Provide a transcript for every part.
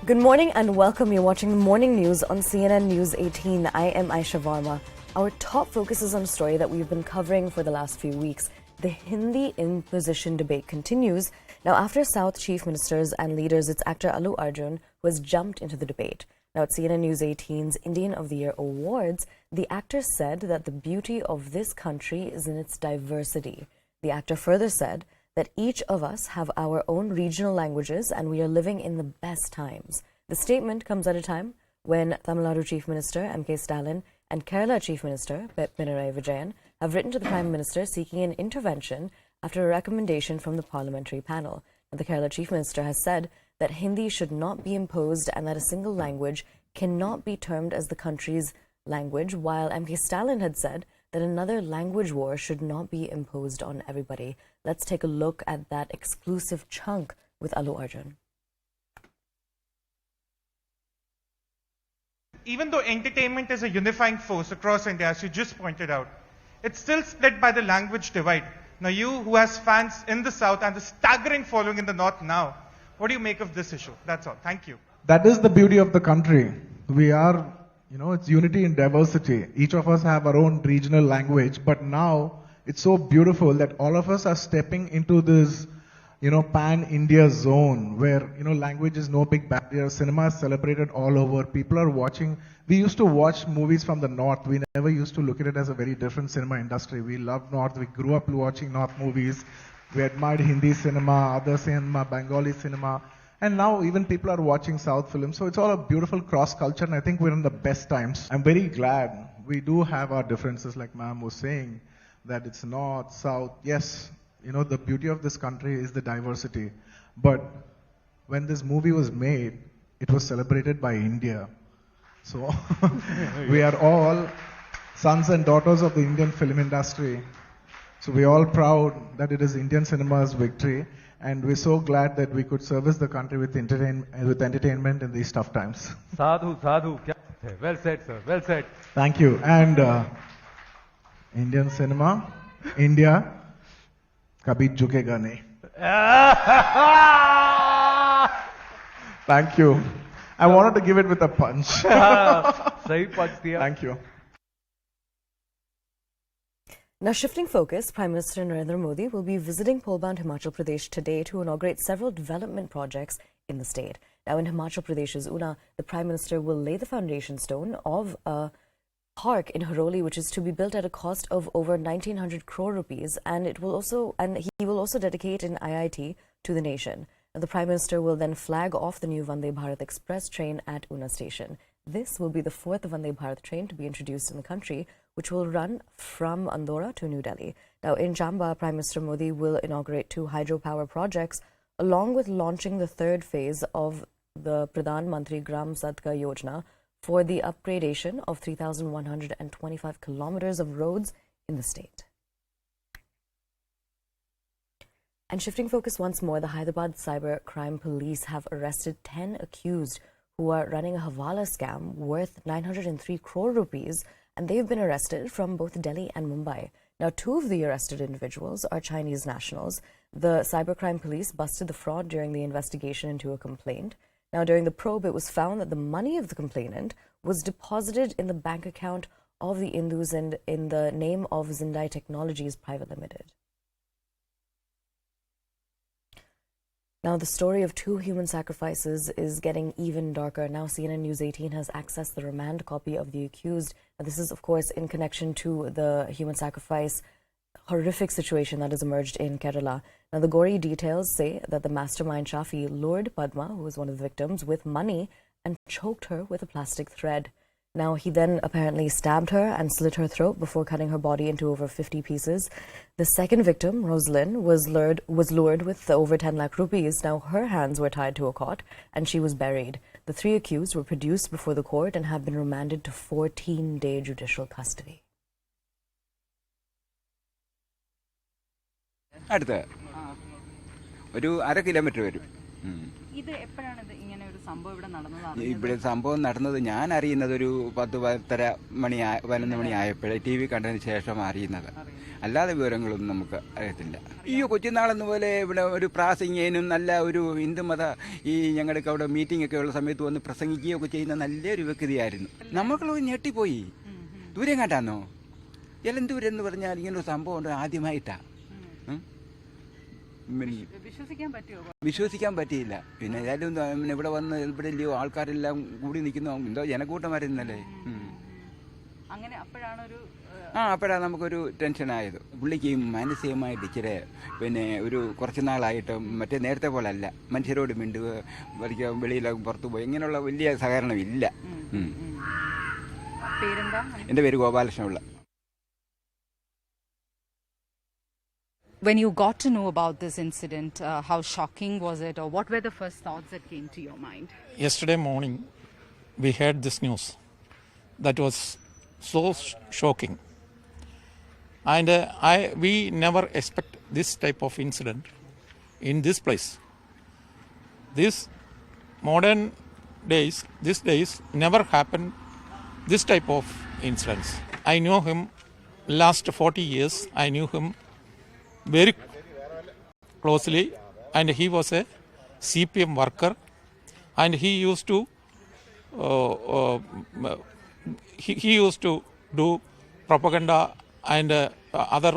Good morning and welcome. You're watching the morning news on CNN News 18. I am Aisha Varma. Our top focus is on a story that we've been covering for the last few weeks. The Hindi imposition debate continues. Now, after South chief ministers and leaders, it's actor Allu Arjun who has jumped into the debate. Now, at CNN News 18's Indian of the Year Awards, the actor said that the beauty of this country is in its diversity. The actor further said that each of us have our own regional languages and we are living in the best times. The statement comes at a time when Tamil Nadu Chief Minister M.K. Stalin and Kerala Chief Minister Pinarayi Vijayan have written to the Prime Minister seeking an intervention after a recommendation from the parliamentary panel. And the Kerala Chief Minister has said that Hindi should not be imposed and that a single language cannot be termed as the country's language, while M.K. Stalin had said that another language war should not be imposed on everybody. Let's take a look at that exclusive chunk with Allu Arjun. Even though entertainment is a unifying force across India, as you just pointed out, it's still split by the language divide. Now, you who has fans in the south and a staggering following in the north now, what do you make of this issue? That's all. Thank you. That is the beauty of the country. We are, it's unity in diversity. Each of us have our own regional language, but now it's so beautiful that all of us are stepping into this, pan-India zone where, language is no big barrier. Cinema is celebrated all over. People are watching. We used to watch movies from the north. We never used to look at it as a very different cinema industry. We loved north. We grew up watching north movies. We admired Hindi cinema, other cinema, Bengali cinema. And now even people are watching South films. So it's all a beautiful cross culture, and I think we're in the best times. I'm very glad we do have our differences, like ma'am was saying, that it's north, south. Yes, the beauty of this country is the diversity. But when this movie was made, it was celebrated by India. So we are all sons and daughters of the Indian film industry. So we're all proud that it is Indian cinema's victory. And we're so glad that we could service the country with entertainment in these tough times. Sadhu. Well said, sir. Well said. Thank you. And Indian cinema, India, kabhi jhukega nahi. Thank you. I wanted to give it with a punch. Sahi punch diya. Thank you. Now, shifting focus, Prime Minister Narendra Modi will be visiting pole-bound Himachal Pradesh today to inaugurate several development projects in the state. Now, in Himachal Pradesh's Una, the Prime Minister will lay the foundation stone of a park in Haroli, which is to be built at a cost of over 1,900 crore rupees, and he will also dedicate an IIT to the nation. Now, the Prime Minister will then flag off the new Vande Bharat Express train at Una station. This will be the fourth Vande Bharat train to be introduced in the country, which will run from Andorra to New Delhi. Now, in Chamba, Prime Minister Modi will inaugurate 2 hydropower projects, along with launching the third phase of the Pradhan Mantri Gram Sadka Yojana for the upgradation of 3,125 kilometers of roads in the state. And shifting focus once more, the Hyderabad Cyber Crime Police have arrested 10 accused who are running a Hawala scam worth 903 crore rupees, and they've been arrested from both Delhi and Mumbai. Now, 2 of the arrested individuals are Chinese nationals. The Cybercrime Police busted the fraud during the investigation into a complaint. Now, during the probe, it was found that the money of the complainant was deposited in the bank account of the Indus and in the name of Zindai Technologies Private Limited. Now, the story of 2 human sacrifices is getting even darker. Now, CNN News 18 has accessed the remand copy of the accused. Now, this is, of course, in connection to the human sacrifice horrific situation that has emerged in Kerala. Now, the gory details say that the mastermind Shafi lured Padma, who was one of the victims, with money and choked her with a plastic thread. Now, he then apparently stabbed her and slit her throat before cutting her body into over 50 pieces. The second victim, Rosalyn, was lured with over 10 lakh rupees. Now, her hands were tied to a cot and she was buried. The 3 accused were produced before the court and have been remanded to 14-day judicial custody. അടുത്ത് ഒരു 1/2 kilometre വരും. ഇത് എപ്പോഴാണ് ഇങ്ങനെ ഒരു ഇവിടെ സംഭവം നടന്നത് ഞാൻ അറിയുന്നത് ഒരു 11 മണി ആയപ്പോഴേ TV കണ്ടതിന് ശേഷം അറിയുന്നത്. അല്ലാതെ വിവരങ്ങളൊന്നും നമുക്ക് അറിയത്തില്ല. ഈ കൊച്ചുനാളെന്ന പോലെ ഇവിടെ ഒരു പ്രാസംഗികനും നല്ല ഒരു ഹിന്ദുമത ഞങ്ങൾക്ക് അവിടെ മീറ്റിംഗ് ഒക്കെ ഉള്ള സമയത്ത് വന്ന് പ്രസംഗിക്കുകയൊക്കെ ചെയ്യുന്ന നല്ലൊരു വ്യക്തിയായിരുന്നു. നമ്മളൊക്കെ ഞെട്ടിപ്പോയി. ദൂരം കാട്ടാന്നോ എലന്തൂരം എന്ന് പറഞ്ഞാൽ ഇങ്ങനൊരു സംഭവം ഉണ്ട് ആദ്യമായിട്ടാ. വിശ്വസിക്കാൻ പറ്റിയില്ല. പിന്നെ ഏതായാലും ഇവിടെ വന്ന് ഇവിടെ ആൾക്കാരെല്ലാം കൂടി നിൽക്കുന്നു. എന്തോ ജനക്കൂട്ടമായിരുന്നല്ലേ. അപ്പോഴാണ് നമുക്കൊരു ടെൻഷനായത്. പുള്ളിക്ക് മാനസികമായിട്ട് ഇച്ചിരി ഒരു കുറച്ച് നാളായിട്ട് മറ്റേ നേരത്തെ പോലെ അല്ല. മനുഷ്യരോട് മിണ്ടുക, വെളിയിലൊക്കെ പുറത്തു പോയി ഇങ്ങനെയുള്ള വലിയ സഹകരണം ഇല്ല. എൻ്റെ പേര് Gopalakrishna Pillai. When you got to know about this incident, how shocking was it, or what were the first thoughts that came to your mind? Yesterday morning, we heard this news. That was so shocking. And we never expect this type of incident in this place. These days never happened this type of incidents. I know him last 40 years. I knew him very closely, and he was a CPM worker, and he used to do propaganda and other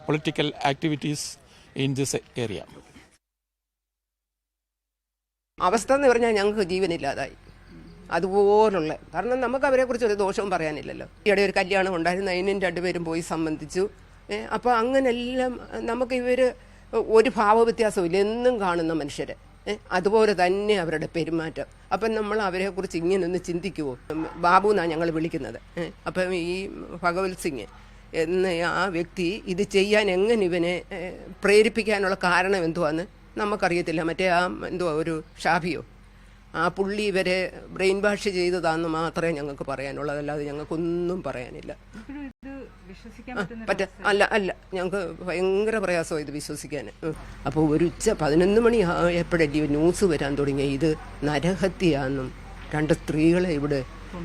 political activities in this area. അവസ്ഥ എന്ന് പറഞ്ഞാൽ ഞങ്ങൾക്ക് ജീവനില്ലാതായി അതുപോലുള്ള. കാരണം നമുക്ക് അവരെക്കുറിച്ച് ഒരു ദോഷവും പറയാനില്ലല്ലോ. ഈയിടെ ഒരു കല്യാണം ഉണ്ടായിരുന്നു, അതിനും രണ്ടുപേരും പോയി സംബന്ധിച്ചു. അപ്പോൾ അങ്ങനെല്ലാം നമുക്ക് ഒരു ഭാവവ്യത്യാസവും ഇല്ല. എന്നും കാണുന്ന മനുഷ്യരെ അതുപോലെ തന്നെ അവരുടെ പെരുമാറ്റം. അപ്പം നമ്മൾ അവരെക്കുറിച്ച് ഇങ്ങനൊന്ന് ചിന്തിക്കുമോ? ബാബു എന്നാണ് ഞങ്ങൾ വിളിക്കുന്നത്. അപ്പം ഈ ഭഗവത് സിംഗ് എന്ന ആ വ്യക്തി ഇത് ചെയ്യാൻ എങ്ങനെ ഇവനെ പ്രേരിപ്പിക്കാനുള്ള കാരണം എന്തുവാന്ന് നമുക്കറിയത്തില്ല. മറ്റേ ഒരു ഷാഫിയോ ആ പുള്ളി ഇവരെ ബ്രെയിൻ വാഷ് ചെയ്തതാണെന്ന് മാത്രമേ ഞങ്ങൾക്ക് പറയാനുള്ളൂ. അല്ലാതെ ഞങ്ങൾക്കൊന്നും പറയാനില്ല. അല്ല ഞങ്ങൾക്ക് ഭയങ്കര പ്രയാസമാണ് ഇത് വിശ്വസിക്കാൻ. അപ്പോൾ ഒരു ഉച്ച 11 മണി ആയപ്പോഴല്ലേ ന്യൂസ് വരാൻ തുടങ്ങിയ ഇത് നരഹത്യയാണെന്നും 2 സ്ത്രീകളെ ഇവിടെ.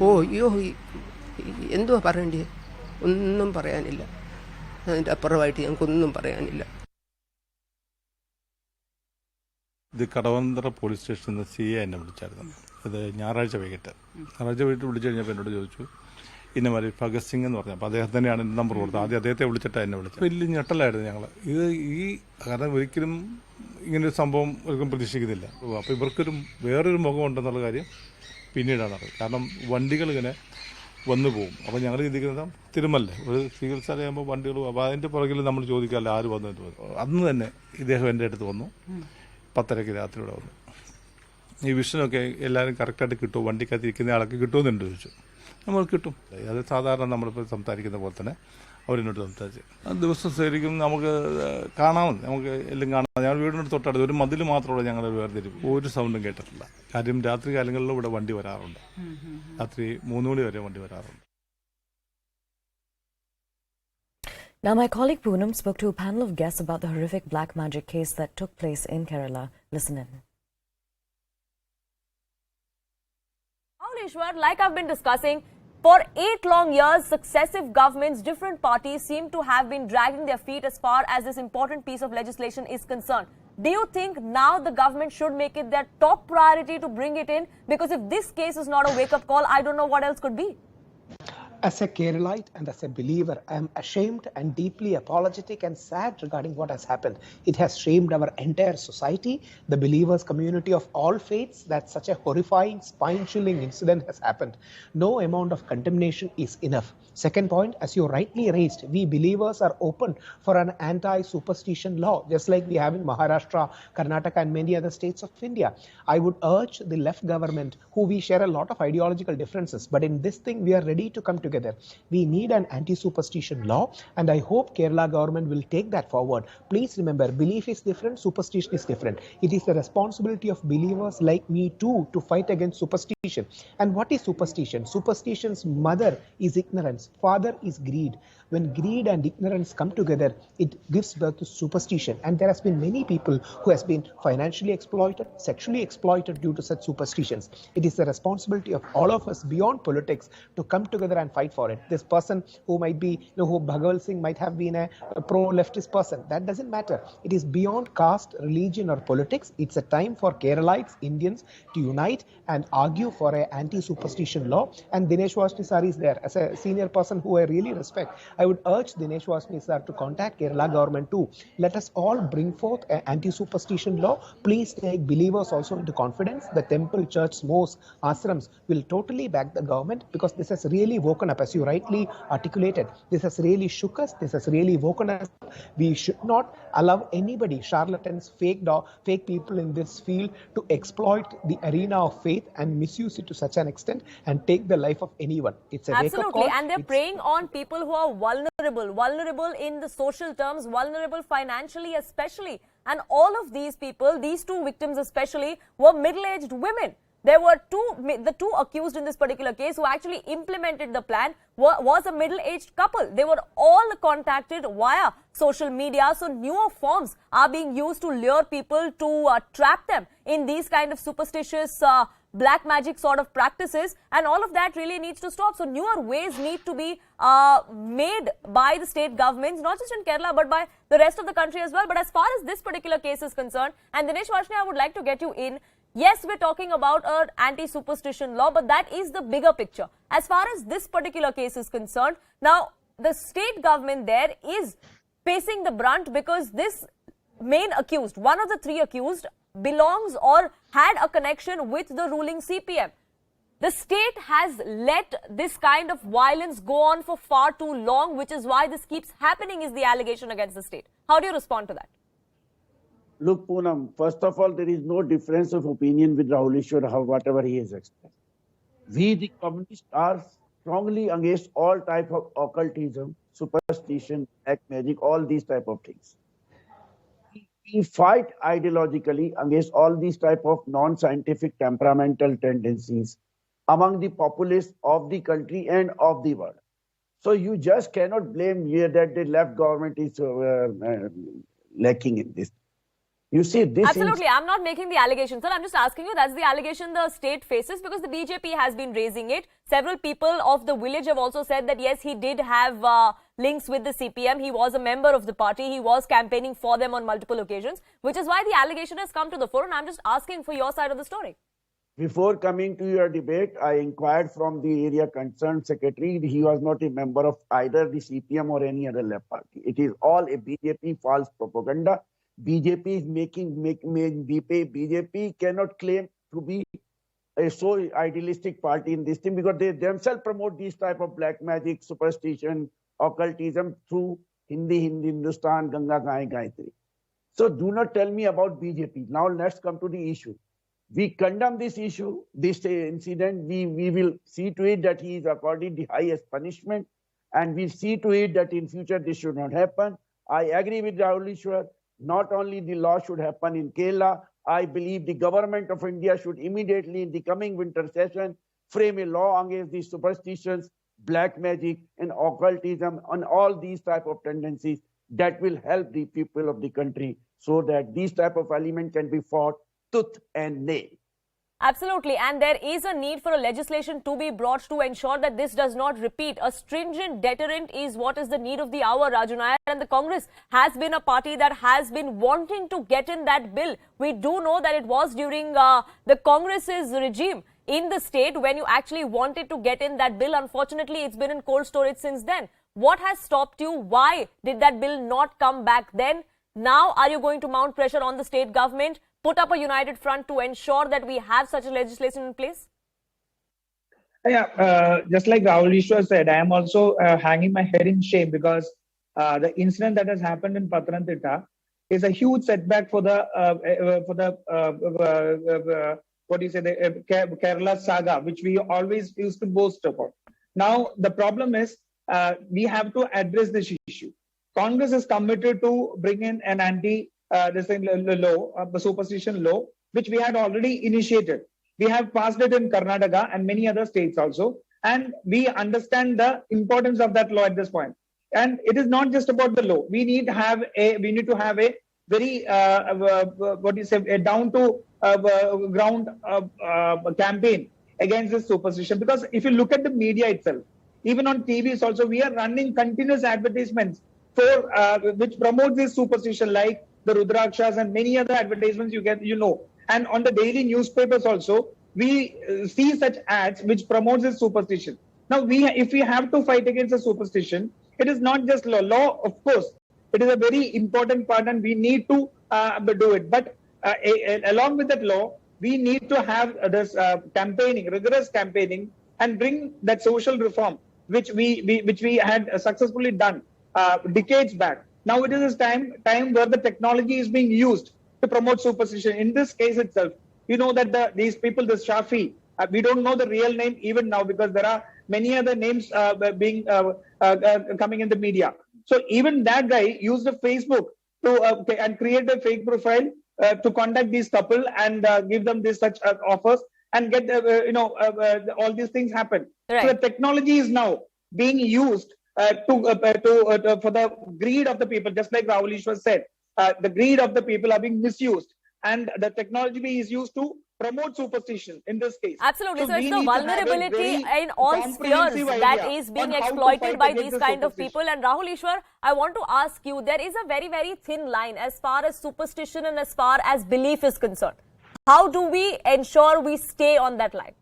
അയ്യോ എന്തുവാ പറയണ്ടേ? ഒന്നും പറയാനില്ല. അതിൻ്റെ അപ്പുറമായിട്ട് ഞങ്ങൾക്കൊന്നും പറയാനില്ല. ഇത് കടവന്തറ പോലീസ് സ്റ്റേഷനിൽ നിന്ന് CA എന്നെ വിളിച്ചായിരുന്നു. അത് ഞായറാഴ്ച വൈകിട്ട് വിളിച്ചു കഴിഞ്ഞപ്പോൾ എന്നോട് ചോദിച്ചു ഇന്നമാതിരി ഭഗത് സിംഗ് എന്ന് പറഞ്ഞു. അപ്പോൾ അദ്ദേഹം തന്നെയാണ് എൻ്റെ നമ്പർ കൊടുത്തത്. ആദ്യം അദ്ദേഹത്തെ വിളിച്ചിട്ടാണ് എന്നെ വിളിച്ചത്. വലിയ ഞെട്ടലായിരുന്നു ഞങ്ങൾ. കാരണം ഒരിക്കലും ഇങ്ങനൊരു സംഭവം ഒരിക്കലും പ്രതീക്ഷിക്കുന്നില്ല. അപ്പോൾ ഇവർക്കൊരു വേറൊരു മുഖം ഉണ്ടെന്നുള്ള കാര്യം പിന്നീടാണ് അറിയുന്നത്. കാരണം വണ്ടികൾ ഇങ്ങനെ വന്നു പോകും. അപ്പോൾ ഞങ്ങൾ ചിന്തിക്കുന്നത് തിരുമല്ലേ ഒരു ചികിത്സാലയമാകുമ്പോൾ വണ്ടികൾ. അപ്പോൾ അതിൻ്റെ പുറകിൽ നമ്മൾ ചോദിക്കാമല്ലോ ആര് വന്നു എന്ന്. അന്ന് തന്നെ ഇദ്ദേഹം എൻ്റെ അടുത്ത് വന്നു. 10:30 രാത്രിയോടെ വന്നു. ഈ വിഷനൊക്കെ എല്ലാവരും കറക്റ്റായിട്ട് കിട്ടുമോ, വണ്ടിക്കകത്ത് ഇരിക്കുന്ന ആളൊക്കെ കിട്ടുമെന്നുണ്ട് ചോദിച്ചു. നമ്മൾ കിട്ടും. അത് സാധാരണ നമ്മളിപ്പോൾ സംസാരിക്കുന്ന പോലെ തന്നെ അവരെന്നോട് സംസാരിച്ച് ദിവസം ശരിക്കും നമുക്ക് കാണാമെന്ന് നമുക്ക് എല്ലാം കാണാം. ഞങ്ങൾ വീടിനോട് തൊട്ടടുത്ത് ഒരു മതിൽ മാത്രമുള്ള ഞങ്ങൾ വേർതിരിവ് ഒരു സൗണ്ടും കേട്ടിട്ടില്ല. കാര്യം രാത്രി കാലങ്ങളിലും ഇവിടെ വണ്ടി വരാറുണ്ട്. രാത്രി 3 മണി വരെ വണ്ടി വരാറുണ്ട്. Now, my colleague Poonam spoke to a panel of guests about the horrific black magic case that took place in Kerala. Listen in. Ishwar, like I've been discussing, for 8 long years, successive governments, different parties seem to have been dragging their feet as far as this important piece of legislation is concerned. Do you think now the government should make it their top priority to bring it in? Because if this case is not a wake-up call, I don't know what else could be. As a Keralite and as a believer, I am ashamed and deeply apologetic and sad regarding what has happened. It has shamed our entire society, the believers community of all faiths, that such a horrifying, spine-chilling incident has happened. No amount of condemnation is enough. Second point, as you rightly raised, we believers are open for an anti-superstition law, just like we have in Maharashtra, Karnataka and many other states of India. I would urge the left government, who we share a lot of ideological differences, but in this thing we are ready to come together together. We need an anti-superstition law, and I hope Kerala government will take that forward. Please remember, belief is different, superstition is different. It is the responsibility of believers like me too to fight against superstition. And what is superstition? Superstition's mother is ignorance, father is greed. When greed and ignorance come together, it gives birth to superstition. And there has been many people who has been financially exploited, sexually exploited due to such superstitions. It is the responsibility of all of us beyond politics to come together and fight for it. This person who might be, who Bhagwal Singh might have been a pro-leftist person, that doesn't matter. It is beyond caste, religion or politics. It's a time for Keralites, Indians to unite and argue for an anti-superstition law. And Dinesh Vashni sir is there as a senior person who I really respect. I would urge Dinesh Vashni sir to contact Kerala government too. Let us all bring forth an anti-superstition law. Please take believers also into confidence. The temple, church, mosque, ashrams will totally back the government, because this has really woken up, as you rightly articulated. This has really shook us. This has really woken us up. We should not allow anybody, charlatans, fake people in this field to exploit the arena of faith and misuse it to such an extent and take the life of anyone. It's a wake-up call. Absolutely, and they're preying on people who are vulnerable in the social terms, vulnerable financially especially. And all of these people, these two victims especially, were middle-aged women. There were the two accused in this particular case who actually implemented the plan was a middle-aged couple. They were all contacted via social media. So newer forms are being used to lure people, to trap them in these kind of superstitious black magic sort of practices, and all of that really needs to stop. So newer ways need to be made by the state governments, not just in Kerala but by the rest of the country as well. But as far as this particular case is concerned, and Dinesh Vashni, I would like to get you in. Yes, we're talking about an anti-superstition law, but that is the bigger picture. As far as this particular case is concerned, now the state government there is facing the brunt, because this main accused, one of the three accused, belongs or had a connection with the ruling CPM. The state has let this kind of violence go on for far too long, which is why this keeps happening, is the allegation against the state. How do you respond to that? Look, Poonam, first of all, there is no difference of opinion with Rahul Ishwar, whatever he has expressed. We, the communists, are strongly against all type of occultism, superstition, black magic, all these type of things. We fight ideologically against all these type of non-scientific temperamental tendencies among the populace of the country and of the world. So you just cannot blame here that the left government is lacking in this. You see, this absolutely. I'm not making the allegation, sir. I'm just asking you, that's the allegation the state faces, because the BJP has been raising it. Several people of the village have also said that yes, he did have links with the CPM. He was a member of the party. He was campaigning for them on multiple occasions, which is why the allegation has come to the fore. And I'm just asking for your side of the story. Before coming to your debate, I inquired from the area concerned secretary. He was not a member of either the CPM or any other left party. It is all a BJP false propaganda. BJP is BJP cannot claim to be a so idealistic party in this thing, because they themselves promote these type of black magic, superstition, occultism through Hindi, Hindustan, Ganga, Gayatri. So do not tell me about BJP. Now let's come to the issue. We condemn this issue, this incident. We will see to it that he is accorded the highest punishment, and we'll see to it that in future this should not happen. I agree with Rahul Ishwar. Not only the law should happen in Kerala, I believe the government of India should immediately in the coming winter session frame a law against these superstitions, black magic and occultism and all these type of tendencies that will help the people of the country, so that these type of elements can be fought tooth and nail. Absolutely, and there is a need for a legislation to be brought to ensure that this does not repeat. A stringent deterrent is what is the need of the hour, Raju Nair, and the Congress has been a party that has been wanting to get in that bill. We do know that it was during the Congress's regime in the state when you actually wanted to get in that bill. Unfortunately, it's been in cold storage since then. What has stopped you? Why did that bill not come back then? Now, are you going to mount pressure on the state government, put up a united front to ensure that we have such a legislation in place? Yeah, just like Rahul Ishwar said, I am also hanging my head in shame, because the incident that has happened in Pathanamthitta is a huge setback for the Kerala saga, which we always used to boast about. Now, the problem is we have to address this issue. Congress is committed to bring in an superstition law, which we had already initiated. We have passed it in Karnataka and many other states also. And we understand the importance of that law at this point. And it is not just about the law. We need to have a very a down to ground campaign against this superstition. Because if you look at the media itself, even on TVs also, we are running continuous advertisements for which promotes this superstition, like the Rudrakshas and many other advertisements And on the daily newspapers also, we see such ads which promotes this superstition. Now, if we have to fight against the superstition, it is not just law. Law, of course, it is a very important part and we need to do it. But along with that law, we need to have this rigorous campaigning, and bring that social reform which we had successfully done decades back. Now it is time where the technology is being used to promote superstition. In this case itself, you know that these people, the Shafi, we don't know the real name even now, because there are many other names being coming in the media. So even that guy used a Facebook and create a fake profile to contact these couple and give them such offers and get all these things happen. Right. So the technology is now being used for the greed of the people, just like Rahul Ishwar said. The greed of the people are being misused, and the technology is used to promote superstition in this case. Absolutely. So it's the vulnerability in all spheres that is being exploited by these kind of people. And Rahul Ishwar, I want to ask you, there is a very, very thin line as far as superstition and as far as belief is concerned. How do we ensure we stay on that line?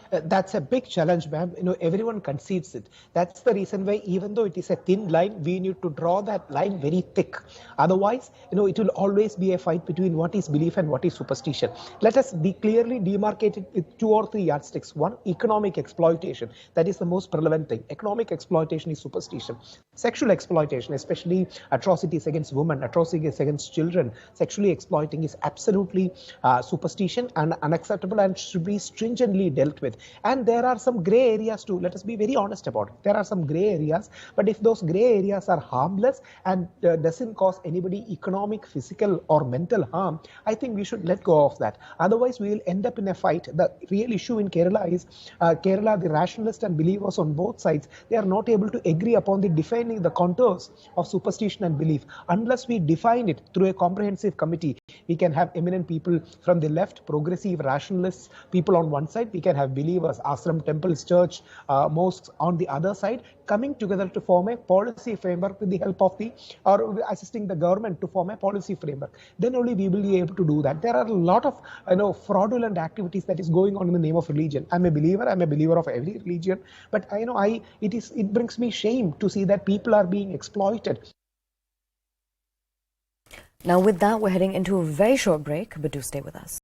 That's a big challenge, ma'am. Everyone concedes it. That's the reason why, even though it is a thin line, we need to draw that line very thick. Otherwise, it will always be a fight between what is belief and what is superstition. Let us clearly demarcate it with 2 or 3 yardsticks. One, economic exploitation. That is the most prevalent thing. Economic exploitation is superstition. Sexual exploitation, especially atrocities against women, atrocities against children, sexually exploiting is absolutely superstition and unacceptable and should be stringently dealt with. And there are some gray areas too. Let us be very honest about it. There are some gray areas, but if those gray areas are harmless and doesn't cause anybody economic, physical or mental harm, I think we should let go of that. Otherwise, we will end up in a fight. The real issue in Kerala is the rationalists and believers on both sides, they are not able to agree upon defining the contours of superstition and belief. Unless we define it through a comprehensive committee, we can have eminent people from the left, progressive, rationalists, people on one side. We can have believers, ashram, temples, church, mosques on the other side, coming together to form a policy framework with the help of or assisting the government to form a policy framework. Then only we will be able to do that. There are a lot of fraudulent activities that is going on in the name of religion. I'm a believer of every religion, but it brings me shame to see that people are being exploited. Now with that, we're heading into a very short break, but do stay with us.